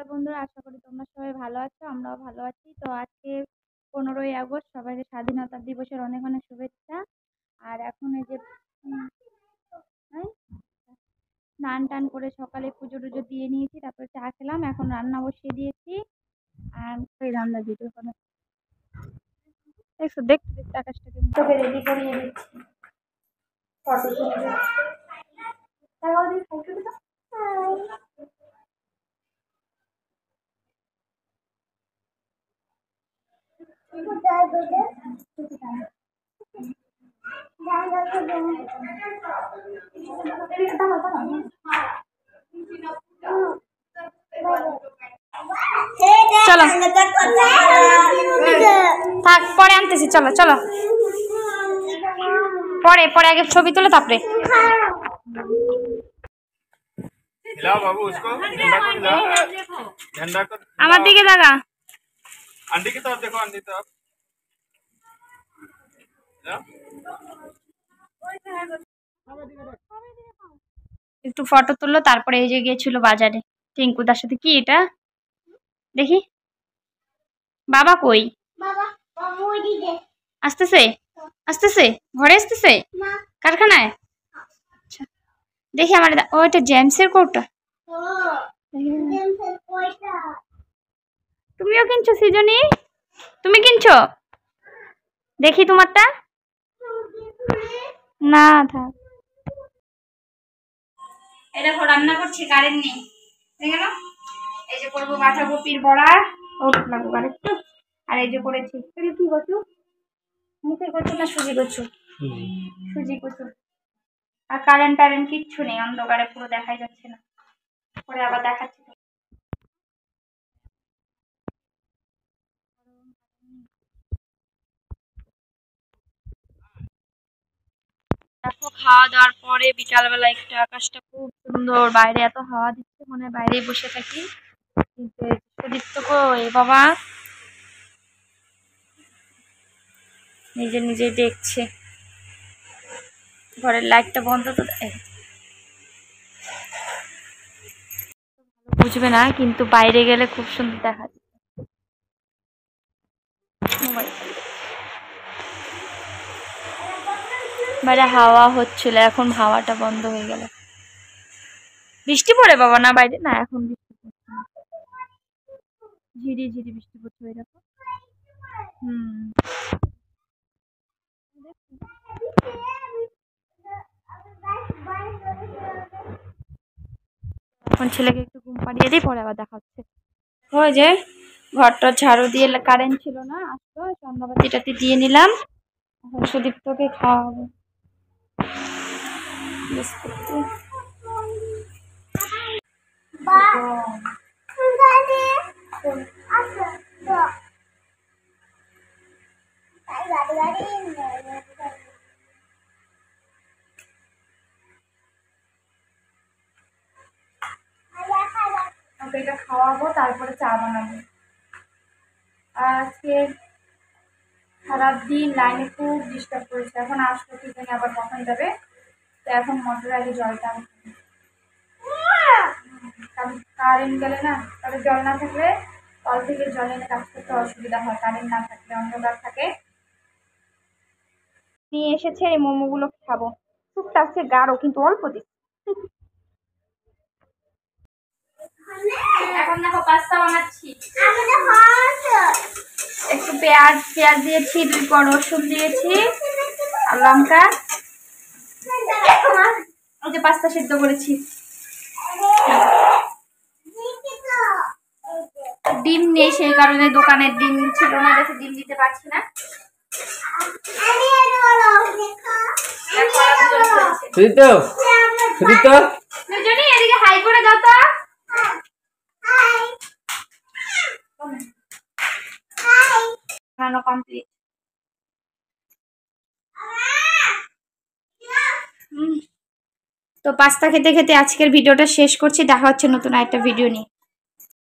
নমস্কার বন্ধুরা, আশা করি তোমরা সবাই ভালো আছো। আমরাও ভালো আছি। তো আজকে 15ই আগস্ট, সবাইকে স্বাধীনতা দিবসের অনেক অনেক শুভেচ্ছা। আর এখন এই যে এই স্নান টান করে সকালে পুজো টুজো দিয়ে নিয়েছি, তারপরে চা খেলাম, এখন রান্না বসিয়ে দিয়েছি। আর ওই রান্নার ভিডিও করে দেখতে দেখতে আকাশটাকে তোকে রেডি করিয়ে দিচ্ছি। ফটো তুলে দিচ্ছি। চলো থাক, পরে আনতেছি। চলো চলো, পরে পরে আগে ছবি তুলে তারপরে আমার দিকে দেখা। आंटी की तरफ देखो, आंटी तरफ একটু ফটো তুললো, তারপরে এই যে গিয়েছিল বাজারে টিঙ্কুদার সাথে। কি এটা দেখি, বাবা কই? আসতেছে আসতেছে, ঘরে আসতেছে, কারখানায়। আচ্ছা দেখি আমার ও, এটা জেমসের কোটটা। তুমিও কিনছো সৃজনী? তুমি কিনছো? দেখি তোমারটা। না থাক। এই দেখো রান্না করছি, কারেন্ট নেই। দেখে নাও, এই যে করবো বাঁধাকপির বড়া। ও লাগবে আরেকটু। আর এই যে করেছি, এগুলো কি কচু? মুখে কচু না সুজি কচু? সুজি কচু। আর কারেন্ট টারেন্ট কিচ্ছু নেই, অন্ধকারে পুরো দেখাই যাচ্ছে না। পরে আবার দেখাচ্ছি। দেখো খাওয়া দাওয়ার পরে বিকালবেলা একটু আকাশটা খুব সুন্দর, বাইরে এত হাওয়া দিচ্ছে, মনে হয় বাইরেই বসে থাকি। কিন্তু সুদীপ্ত কই বাবা? নিজে নিজেই দেখছে। ঘরের লাইটটা বন্ধ তো বুঝবে না, কিন্তু বাইরে গেলে খুব সুন্দর দেখা যায়। বাইরে হাওয়া হচ্ছিল, এখন হাওয়াটা বন্ধ হয়ে গেল। বৃষ্টি পড়ে বাবা? না বাইরে না, এখন বৃষ্টি পড়ছে না, ঝিরি ঝিরি বৃষ্টি পড়ছে। ওই দেখো। এখন ছেলেকে একটু ঘুম পাড়িয়ে দিই, পরে আবার দেখা হচ্ছে। ওই যে ঘরটা ঝাড়ু দিয়ে, কারেন্ট ছিল না, আসলো, সন্ধ্যাবাতি টাতি দিয়ে নিলাম। এখন সুদীপ্তকে খাওয়াবো বিস্কুট। এটা খাওয়াবো, তারপরে চা বানাবো। আজকে সারাদিন লাইনে খুব ডিস্টার্ব করেছে, এখন আসলো কি জানি আবার কখন যাবে। তো এখন মোটরের আগে জলটা কারেন্ট গেলে না, তবে জল না থাকলে কল থেকে জল এনে কাজ করতে অসুবিধা হয়, কারেন্ট না থাকলে অন্ধকার থাকে। নিয়ে এসেছে, এই মোমোগুলো খাবো। টুকটা আছে গাঢ়, কিন্তু অল্প দিচ্ছি। এখন দেখো পাস্তা বানাচ্ছি। একটু পেঁয়াজ দিয়েছি, 2 কোয়া রসুন দিয়েছি, আর লঙ্কা। ওই যে পাস্তা সিদ্ধ করেছি। ডিম নেই, সেই কারণে দোকানের ডিম ছিল না দেখে ডিম দিতে পারছি না। এদিকে হাই করে দাও তো। কমপ্লিট। তো পাস্তা খেতে খেতে আজকের ভিডিওটা শেষ করছি। দেখা হচ্ছে নতুন একটা ভিডিও নিয়ে।